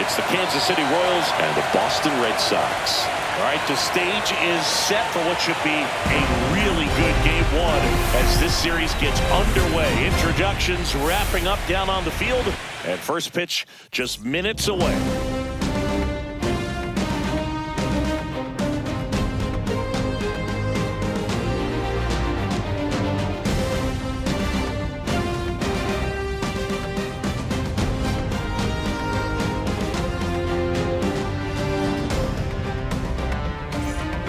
It's the Kansas City Royals and the Boston Red Sox. All right, the stage is set for what should be a really good game one as this series gets underway. Introductions wrapping up down on the field, and first pitch just minutes away.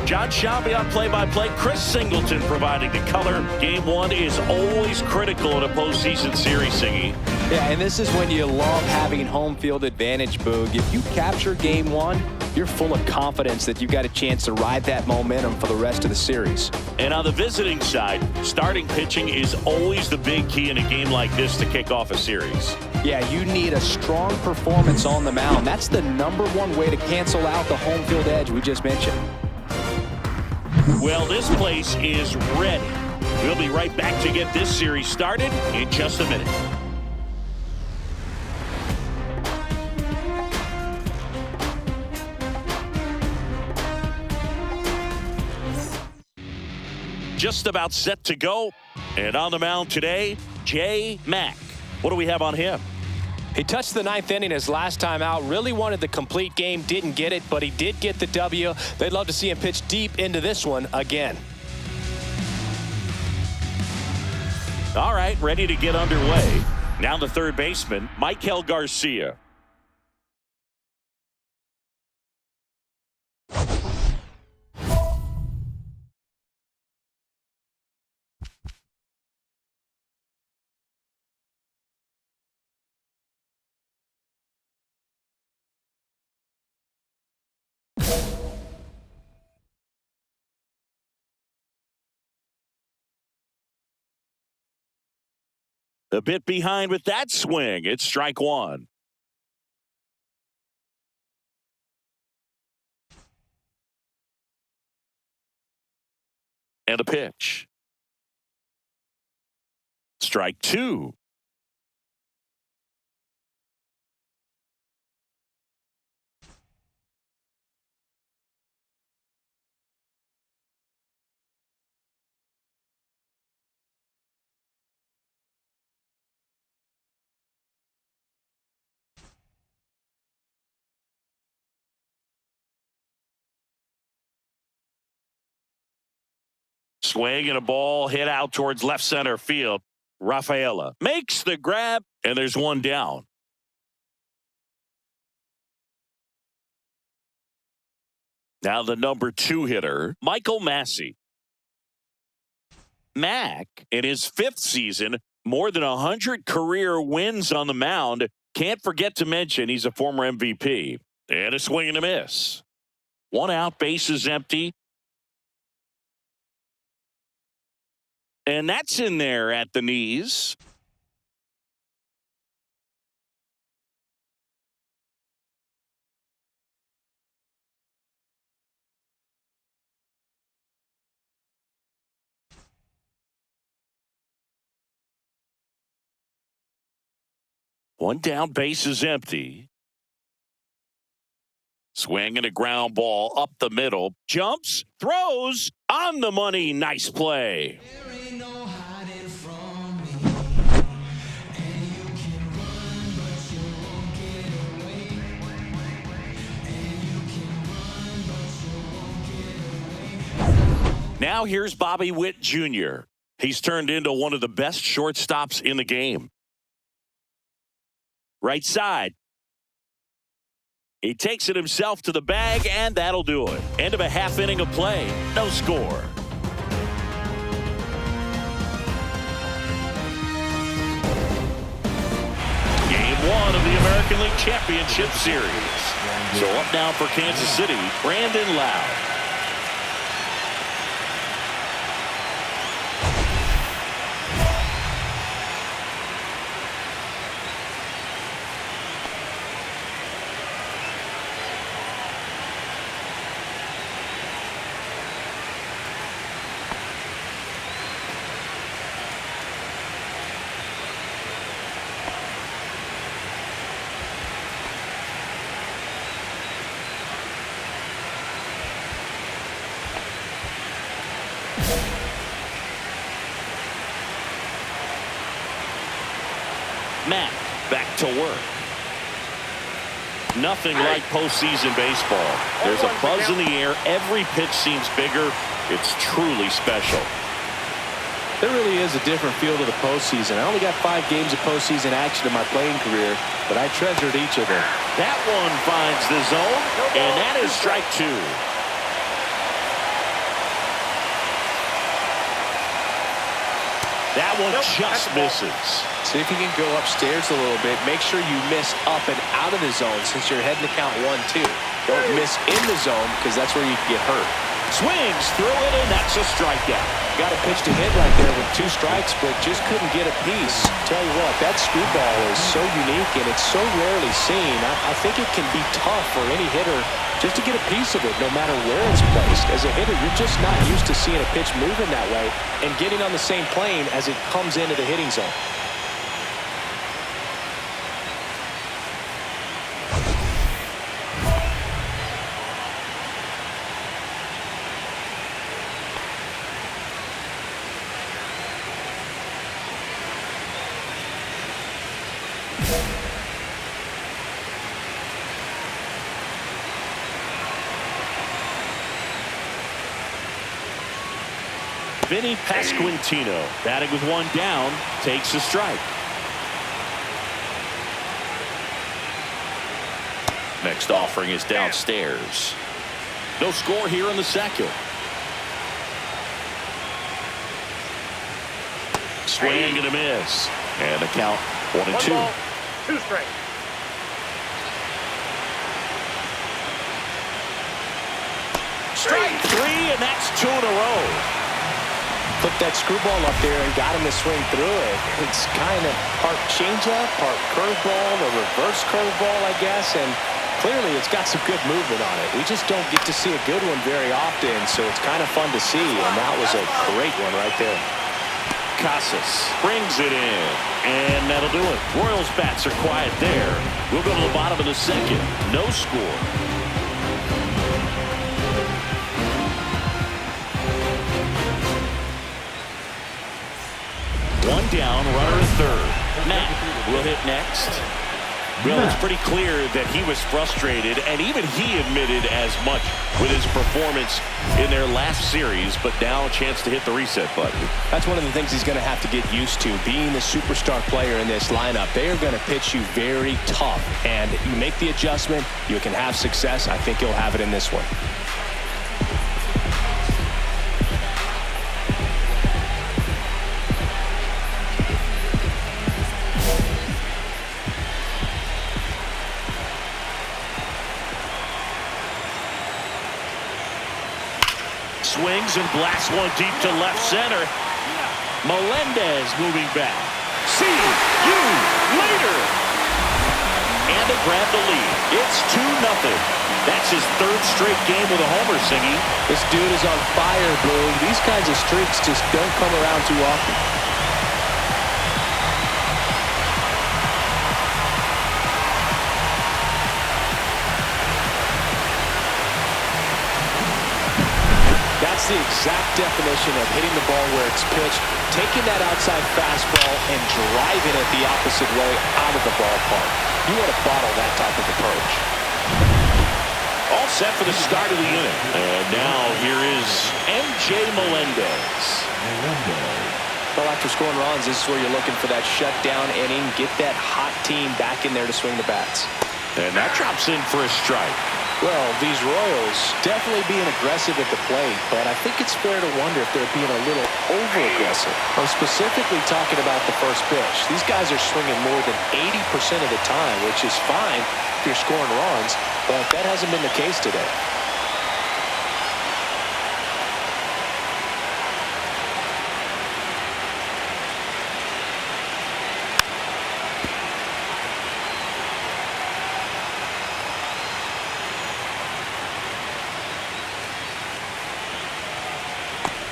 John Shelby on play-by-play. Chris Singleton providing the color. Game one is always critical in a postseason series, Singy. Yeah, and this is when you love having home field advantage, Boog. If you capture game one, you're full of confidence that you've got a chance to ride that momentum for the rest of the series. And on the visiting side, starting pitching is always the big key in a game like this to kick off a series. Yeah, you need a strong performance on the mound. That's the #1 way to cancel out the home field edge we just mentioned. Well, this place is ready. We'll be right back to get this series started in just a minute. Just about set to go. And on the mound today, J. Mack. What do we have on him? He touched the 9th inning his last time out. Really wanted the complete game. Didn't get it, but he did get the W. They'd love to see him pitch deep into this one again. All right, ready to get underway. Now the third baseman, Michael Garcia. A bit behind with that swing. It's strike one. And a pitch. Strike two. Swing and a ball hit out towards left center field. Rafaela makes the grab, and there's one down. Now the #2 hitter, Michael Massey. Mack, in his 5th season, more than 100 career wins on the mound. Can't forget to mention he's a former MVP. And a swing and a miss. One out, bases empty. And that's in there at the knees. One down, bases empty. Swing and a ground ball up the middle. Jumps, throws, on the money. Nice play. Now here's Bobby Witt Jr. He's turned into one of the best shortstops in the game. Right side. He takes it himself to the bag, and that'll do it. End of a half inning of play. No score. Game one of the American League Championship Series. So up now for Kansas City, Brandon Lowe. Matt back to work. Nothing like postseason baseball. There's a buzz in the air. Every pitch seems bigger. It's truly special. There really is a different feel to the postseason. I only got 5 games of postseason action in my playing career, but I treasured each of them. That one finds the zone, and that is strike 2. That one just misses. See if you can go upstairs a little bit. Make sure you miss up and out of the zone since you're heading to count 1-2. Don't miss in the zone because that's where you can get hurt. Swings through it, and that's a strikeout. Got a pitch to hit right there with 2 strikes, but just couldn't get a piece. Tell you what, that screwball is so unique, and it's so rarely seen. I think it can be tough for any hitter just to get a piece of it, no matter where it's placed. As a hitter, you're just not used to seeing a pitch moving that way and getting on the same plane as it comes into the hitting zone. Vinny Pasquantino, batting with 1 down, takes a strike. Next offering is downstairs. No score here in the second. Swing and a miss. And the count 1-2. 2 straight. Strike 3, and that's 2 in a row. Put that screwball up there and got him to swing through it. It's kind of part changeup, part curveball, a reverse curveball, I guess, and clearly it's got some good movement on it. We just don't get to see a good one very often, so it's kind of fun to see, and that was a great one right there. Casas brings it in, and that'll do it. Royals bats are quiet there. We'll go to the bottom of the second. No score. One down, runner at third. Matt will hit next. Well, it's pretty clear that he was frustrated, and even he admitted as much with his performance in their last series, but now a chance to hit the reset button. That's one of the things he's going to have to get used to. Being the superstar player in this lineup, they are going to pitch you very tough, and you make the adjustment, you can have success. I think he'll have it in this one. Swings and blasts one deep to left center. Melendez moving back. See you later. And they grab the lead. It's 2-0. That's his 3rd straight game with a homer, Singy. This dude is on fire, Boog. These kinds of streaks just don't come around too often. That's the exact definition of hitting the ball where it's pitched, taking that outside fastball and driving it the opposite way out of the ballpark. You want to bottle that type of approach. All set for the start of the inning. And now here is M.J. Melendez. Well, after scoring runs, this is where you're looking for that shutdown inning, get that hot team back in there to swing the bats. And that drops in for a strike. Well, these Royals definitely being aggressive at the plate, but I think it's fair to wonder if they're being a little over-aggressive. I'm specifically talking about the first pitch. These guys are swinging more than 80% of the time, which is fine if you're scoring runs, but that hasn't been the case today.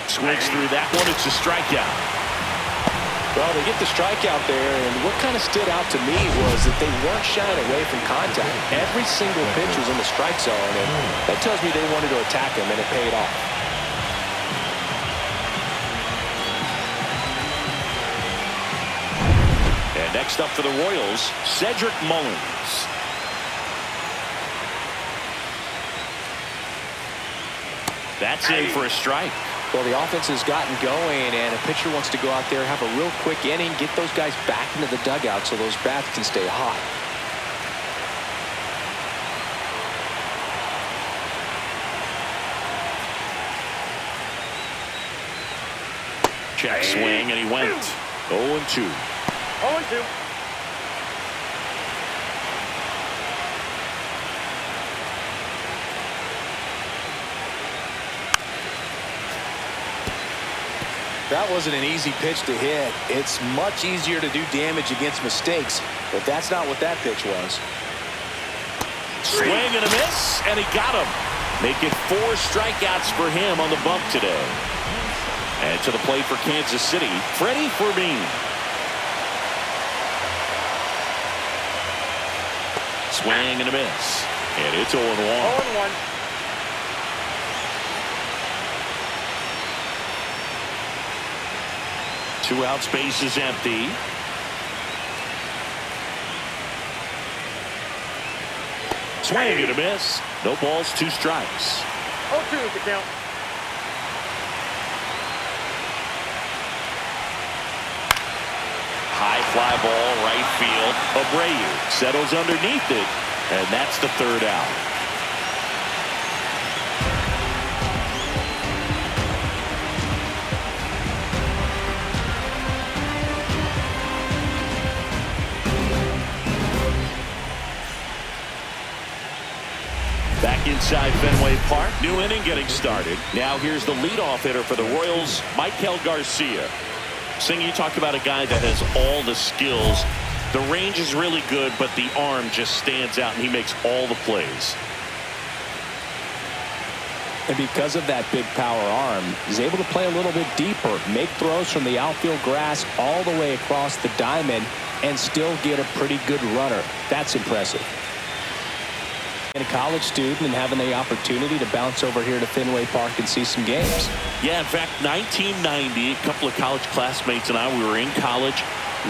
Swings through that one. It's a strikeout. Well, they get the strikeout there, and what kind of stood out to me was that they weren't shying away from contact. Every single pitch was in the strike zone, and that tells me they wanted to attack him, and it paid off. And Next up for the Royals, Cedric Mullins. That's in for a strike. Well, the offense has gotten going, and a pitcher wants to go out there, have a real quick inning, get those guys back into the dugout so those bats can stay hot. Check swing, and he went 0-2. 0-2. That wasn't an easy pitch to hit. It's much easier to do damage against mistakes, but that's not what that pitch was. Swing and a miss, and he got him. Make it 4 strikeouts for him on the bump today. And to the plate for Kansas City, Freddy Peralta. Swing and a miss, and it's 0-1. 0-1. 2 outs, base is empty. Swing and a miss. No balls, 2 strikes. 0-2 is the count. High fly ball, right field. Abreu settles underneath it, and that's the 3rd out. Back inside Fenway Park. New inning getting started. Now here's the leadoff hitter for the Royals, Michael Garcia. Sing, you talk about a guy that has all the skills. The range is really good, but the arm just stands out, and he makes all the plays. And because of that big power arm, he's able to play a little bit deeper, make throws from the outfield grass all the way across the diamond, and still get a pretty good runner. That's impressive. And a college student and having the opportunity to bounce over here to Fenway Park and see some games. Yeah, in fact, 1990, a couple of college classmates and I, we were in college.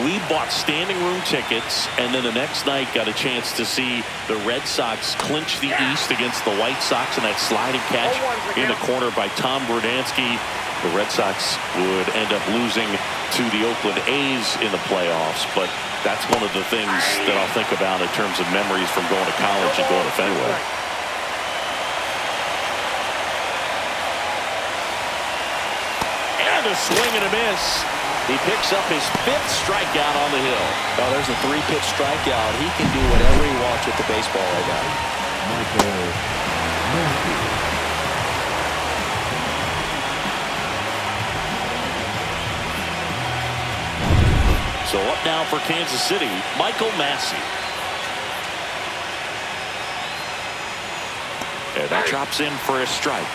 We bought standing room tickets, and then the next night got a chance to see the Red Sox clinch the East against the White Sox in that sliding catch in the corner by Tom Berdansky. The Red Sox would end up losing to the Oakland A's in the playoffs, but that's one of the things that I'll think about in terms of memories from going to college and going to Fenway. And a swing and a miss. He picks up his 5th strikeout on the hill. Oh, there's a 3-pitch strikeout. He can do whatever he wants with the baseball right now. So up now for Kansas City, Michael Massey. And that drops in for a strike.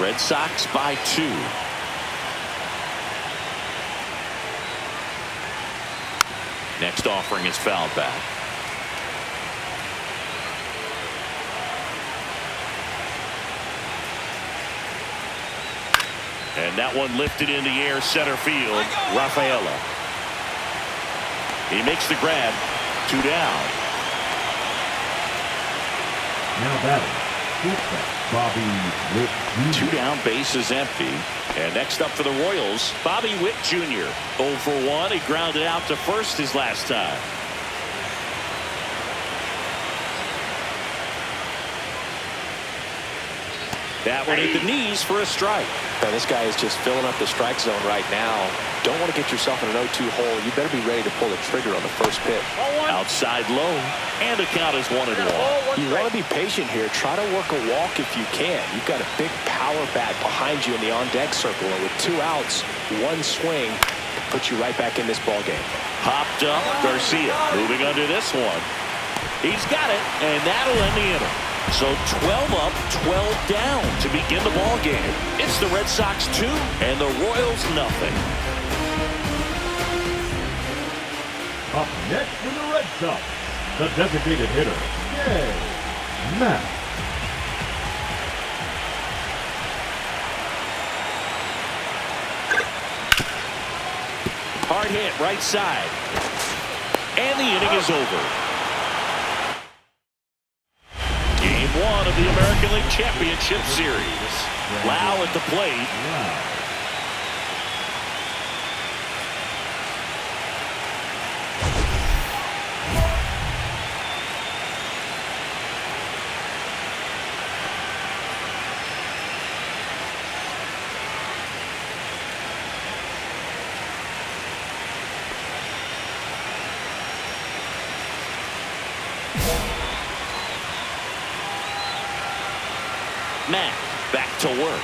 Red Sox by 2. Next offering is fouled back. And that one lifted in the air, center field. Rafaela. He makes the grab. 2 down. Now batting, Bobby Witt Jr. 2 down, base is empty. And next up for the Royals, Bobby Witt Jr. 0 for 1. He grounded out to first his last time. That one hit the knees for a strike. Now, this guy is just filling up the strike zone right now. Don't want to get yourself in an 0-2 hole. You better be ready to pull the trigger on the first pitch. Outside low, and the count is 1-1. You want to be patient here. Try to work a walk if you can. You've got a big power bat behind you in the on-deck circle, and with 2 outs, 1 swing puts you right back in this ball game. Popped up, Garcia moving under this one. He's got it, and that'll end the inning. So 12 up, 12 down to begin the ball game. It's the Red Sox 2 and the Royals nothing. Up next for the Red Sox, the designated hitter, Matt. hard hit right side. And the inning is over. Game 1 of the American League Championship Series. Lau at the plate. Matt back to work.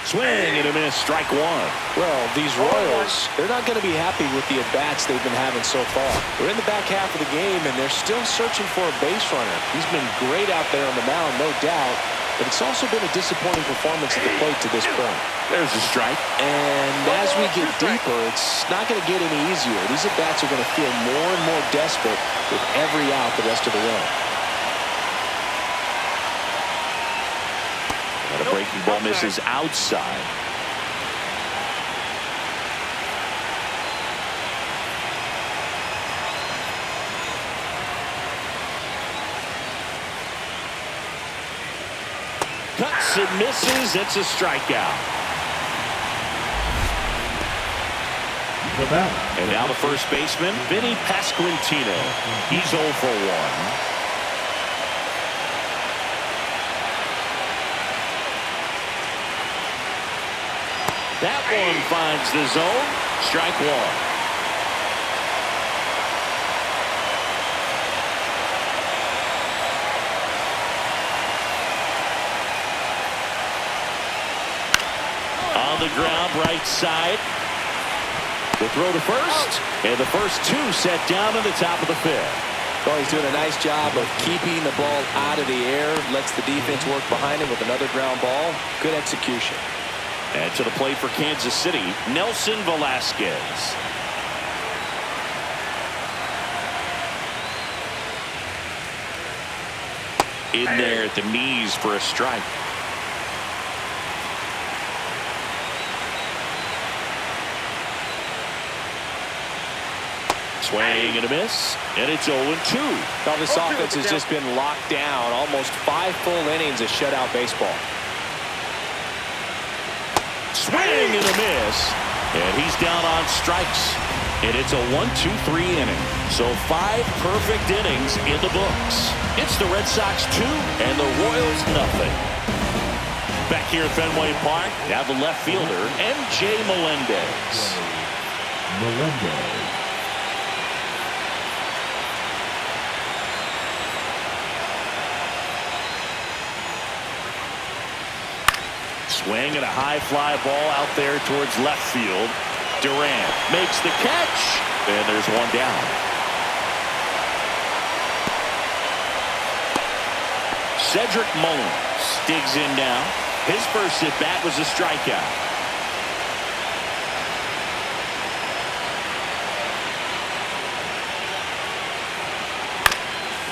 Swing and a miss, strike one. Well, these Royals, they're not going to be happy with the at-bats they've been having so far. They're in the back half of the game, and they're still searching for a base runner. He's been great out there on the mound, no doubt, but it's also been a disappointing performance at the plate to this point. There's a strike. And as we get deeper, it's not going to get any easier. These at-bats are going to feel more and more desperate with every out the rest of the way. And a breaking ball misses outside. Cuts and misses. It's a strikeout. The batter. And now the first baseman, Vinny Pasquantino. He's 0 for 1. That one finds the zone. Strike one. On the ground, right side. The throw to first. And the first two set down in the top of the fifth. Well, he's doing a nice job of keeping the ball out of the air. Lets the defense work behind him with another ground ball. Good execution. And to the plate for Kansas City, Nelson Velasquez. In there at the knees for a strike. Swing and a miss, and it's 0-2. Now this offense has just been locked down. Almost 5 full innings of shutout baseball. Swing and a miss, and he's down on strikes. And it's a 1-2-3 inning. So 5 perfect innings in the books. It's the Red Sox 2 and the Royals nothing. Back here at Fenway Park, now the left fielder, M.J. Melendez. Melendez. Swing and a high fly ball out there towards left field. Durant makes the catch, and there's one down. Cedric Mullins digs in now. His first at bat was a strikeout.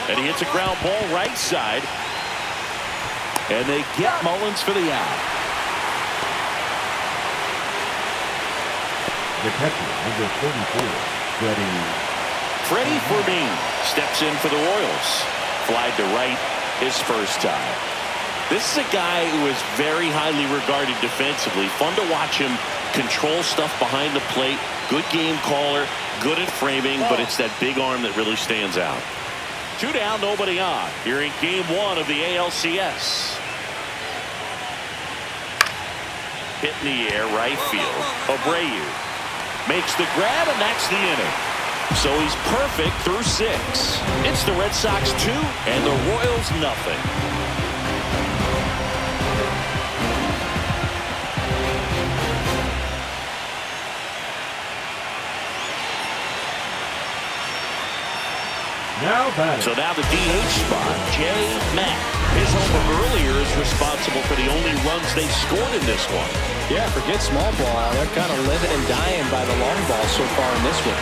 And he hits a ground ball right side. And they get Mullins for the out. The catcher, number 34, Freddy Peralta steps in for the Royals. Flied to right his first time. This is a guy who is very highly regarded defensively. Fun to watch him control stuff behind the plate. Good game caller, good at framing, but it's that big arm that really stands out. 2 down, nobody on. Here in game 1 of the ALCS. Hit in the air, right field. Abreu makes the grab, and that's the inning. So he's perfect through 6. It's the Red Sox 2 and the Royals nothing. Now batting. So now the DH spot, Jay Mack. His homer earlier is responsible for the only runs they scored in this one. Yeah, forget small ball. They're kind of living and dying by the long ball so far in this one.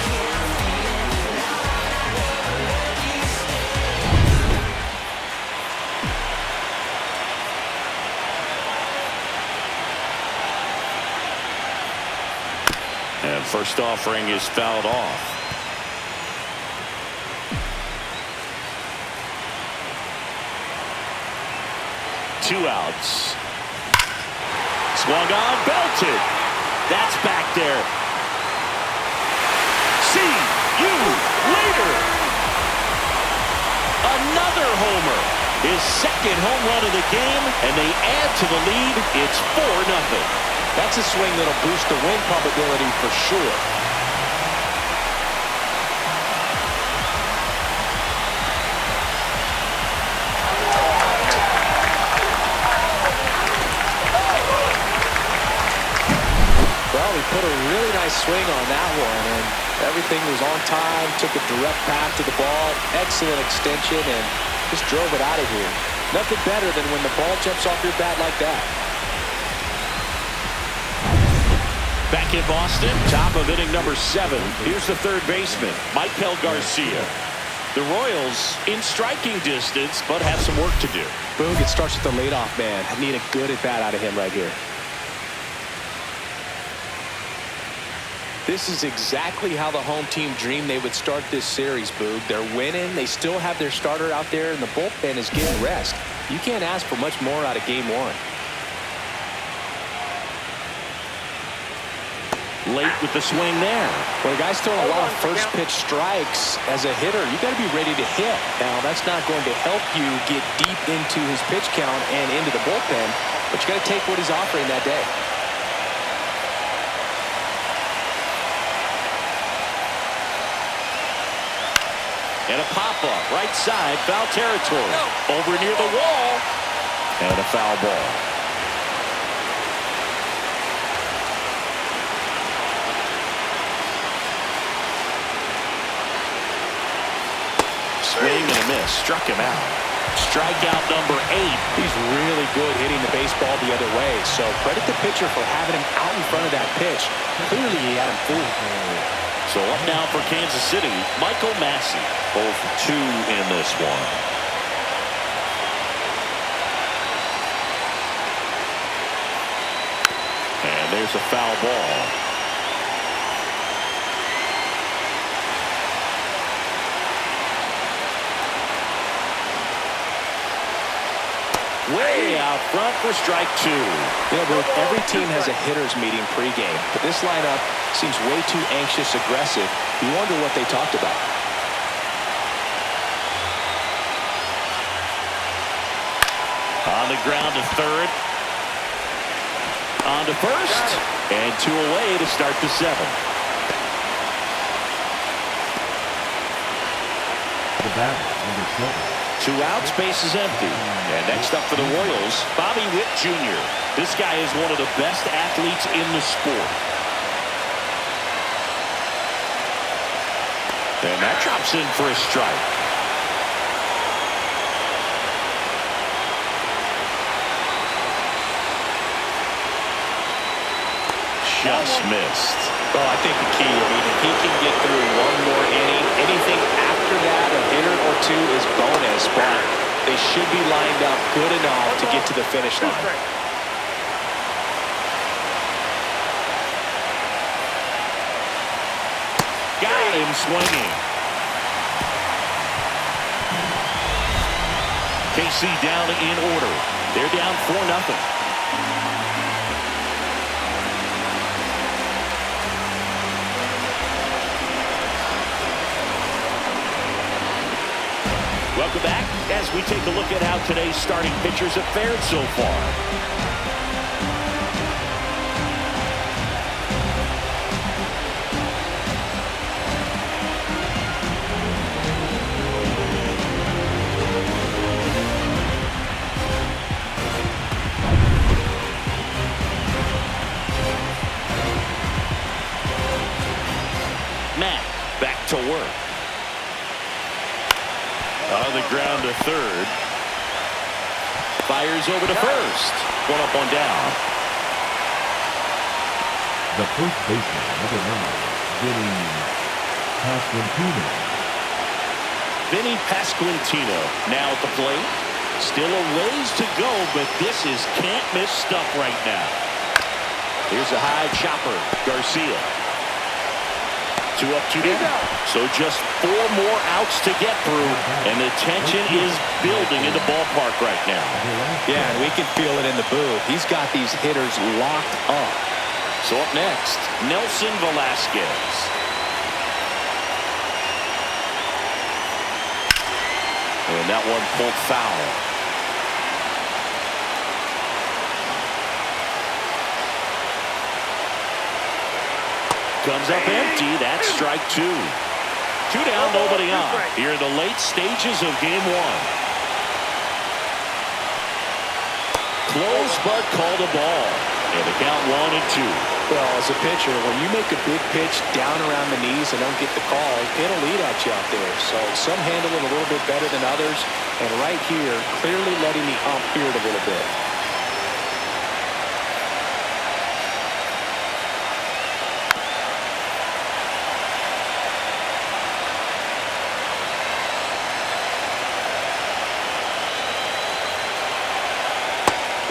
First offering is fouled off. Two outs. Swung on, belted. That's back there. See you later. Another homer. His second home run of the game, and they add to the lead. It's 4-0. That's a swing that'll boost the win probability for sure. Well, he put a really nice swing on that one, and everything was on time, took a direct path to the ball, excellent extension, and just drove it out of here. Nothing better than when the ball jumps off your bat like that. Back in Boston, top of inning number 7. Here's the third baseman, Michael Garcia. The Royals in striking distance, but have some work to do. Boog, it starts with the leadoff man. I need a good at-bat out of him right here. This is exactly how the home team dreamed they would start this series, Boog. They're winning. They still have their starter out there, and the bullpen is getting rest. You can't ask for much more out of game 1. Late with the swing there. When a guy's throwing a lot of first pitch strikes as a hitter, you got to be ready to hit. Now, that's not going to help you get deep into his pitch count and into the bullpen, but you got to take what he's offering that day. And a pop-up, right side, foul territory. Over near the wall. And a foul ball. Swing and a miss. Struck him out. Strikeout number 8. He's really good hitting the baseball the other way. So credit the pitcher for having him out in front of that pitch. Clearly he had him fooled. So up now for Kansas City, Michael Massey. Both 2 in this one. And there's a foul ball. Way out front for strike 2. You know, Luke, every team has a hitters meeting pregame, but this lineup seems way too anxious, aggressive. You wonder what they talked about. On the ground to third. On to first. And 2 away to start the 7th. The batter, number 7. 2 outs, base is empty. And next up for the Royals, Bobby Witt Jr. This guy is one of the best athletes in the sport. And that drops in for a strike. Just missed. Well, I think the key, if he can get through one more inning, anything after that, a hitter or 2 is bonus, but they should be lined up good enough to get to the finish line. Got him swinging. KC down in order. They're down 4-0. Welcome back as we take a look at how today's starting pitchers have fared so far. Matt back to work. On the ground to third. Fires over to first. 1 up, 1 down. The first baseman, number 9, Vinny Pasquantino. Now at the plate. Still a ways to go, but this is can't-miss stuff right now. Here's a high chopper. Garcia. 2 up, 2 down. So just 4 more outs to get through, and the tension is building in the ballpark right now. Yeah, and we can feel it in the booth. He's got these hitters locked up. So up next, Nelson Velasquez. And that one pulled foul. Comes up empty. That's strike 2. 2 down, nobody on. Here in the late stages of game 1. Close, but called a ball. And the count 1-2. Well, as a pitcher, when you make a big pitch down around the knees and don't get the call, it'll eat at you out there. So some handle it a little bit better than others. And right here, clearly letting the ump hear it a little bit.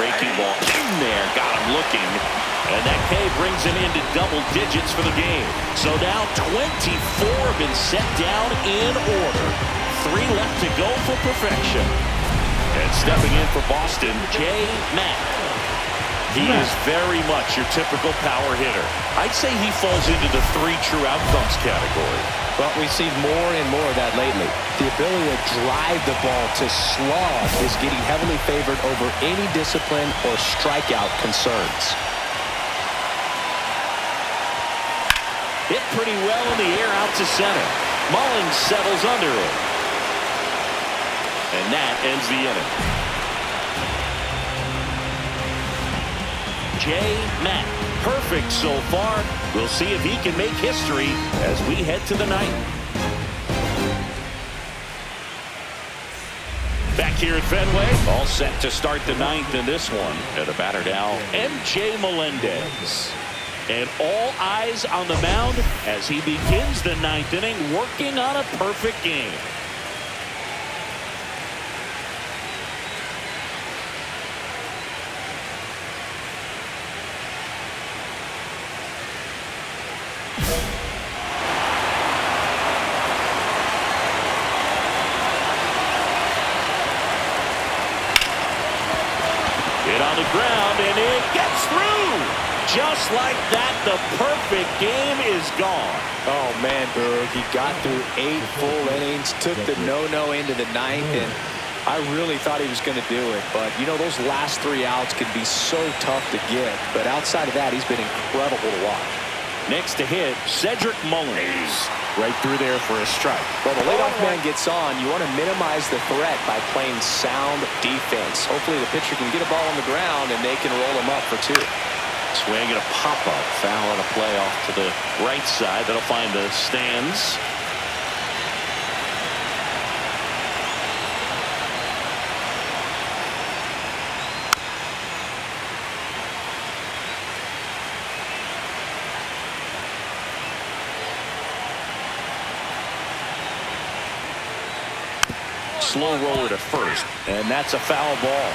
Breaking ball in there, got him looking, and that K brings him into double digits for the game. So now 24 have been set down in order. 3 left to go for perfection. And stepping in for Boston, Jay Mack. He is very much your typical power hitter. I'd say he falls into the 3 true outcomes category. But we see more and more of that lately. The ability to drive the ball to slog is getting heavily favored over any discipline or strikeout concerns. Hit pretty well in the air out to center. Mullins settles under it. And that ends the inning. Jay Mack, perfect so far. We'll see if he can make history as we head to the 9th. Back here at Fenway, all set to start the 9th in this one. And the batter now, MJ Melendez. And all eyes on the mound as he begins the 9th inning, working on a perfect game. On the ground, and it gets through. Just like that, the perfect game is gone. Oh, man, Berg, he got through 8 full innings, took the no-no into the 9th, and I really thought he was going to do it. But, you know, those last 3 outs can be so tough to get. But outside of that, he's been incredible to watch. Next to hit, Cedric Mullins. Right through there for a strike. Well, the leadoff man gets on. You want to minimize the threat by playing sound defense. Hopefully the pitcher can get a ball on the ground and they can roll him up for 2. Swing and a pop-up. Foul and a play off to the right side. That'll find the stands. Slow roller to first, and that's a foul ball.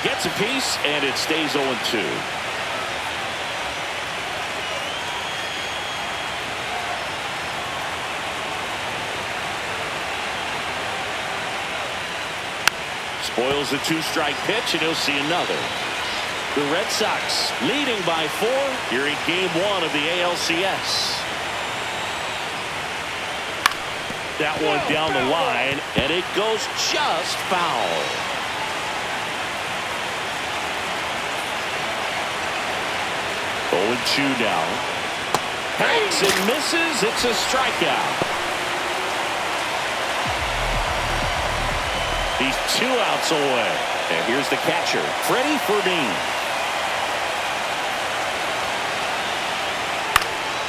Gets a piece, and it stays 0-2. Spoils the 2-strike pitch, and he'll see another. The Red Sox leading by 4 here in game 1 of the ALCS. That one down the line, and it goes just foul. Oh, 2 now. Hangs and misses. It's a strikeout. He's 2 outs away. And here's the catcher, Freddy Peralta.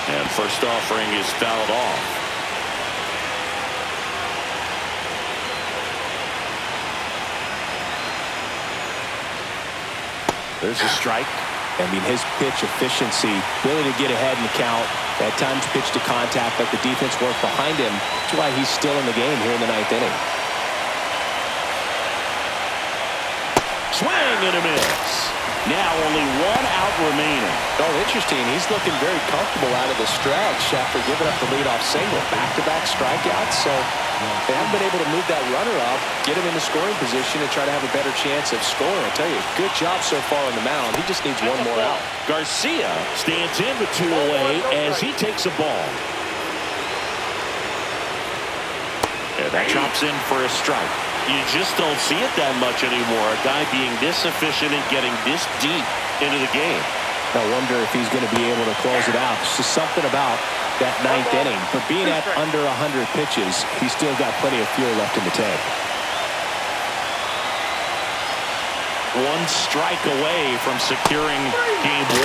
And first offering is fouled off. There's a strike. I mean, his pitch efficiency, ability to get ahead in the count, at times pitch to contact, but the defense worked behind him. That's why he's still in the game here in the 9th inning. Swing and a miss. Now only one out remaining. Oh, interesting. He's looking very comfortable out of the stretch after giving up the leadoff single. Back-to-back strikeouts, so they haven't been able to move that runner up, get him into scoring position, and try to have a better chance of scoring. I tell you, good job so far on the mound. He just needs one more out. Garcia stands in with 2 away as he takes a ball. And that drops in for a strike. You just don't see it that much anymore. A guy being this efficient and getting this deep into the game. I wonder if he's going to be able to close it out. It's just something about that 9th inning. But being at under 100 pitches, he's still got plenty of fuel left in the tank. One strike away from securing game 1.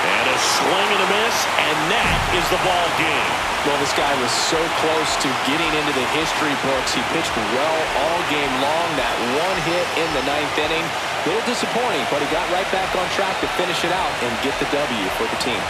And a swing and a miss, and that is the ball game. Well, this guy was so close to getting into the history books. He pitched well all game long. That one hit in the 9th inning, a little disappointing, but he got right back on track to finish it out and get the W for the team.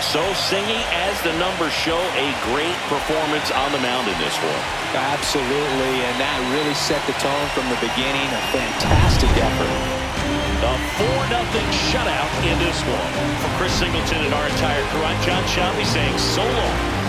So singing as the numbers show, a great performance on the mound in this one. Absolutely, and that really set the tone from the beginning. A fantastic effort. A 4-0 shutout in this one. For Chris Singleton and our entire crew, I'm John Shelby saying so long.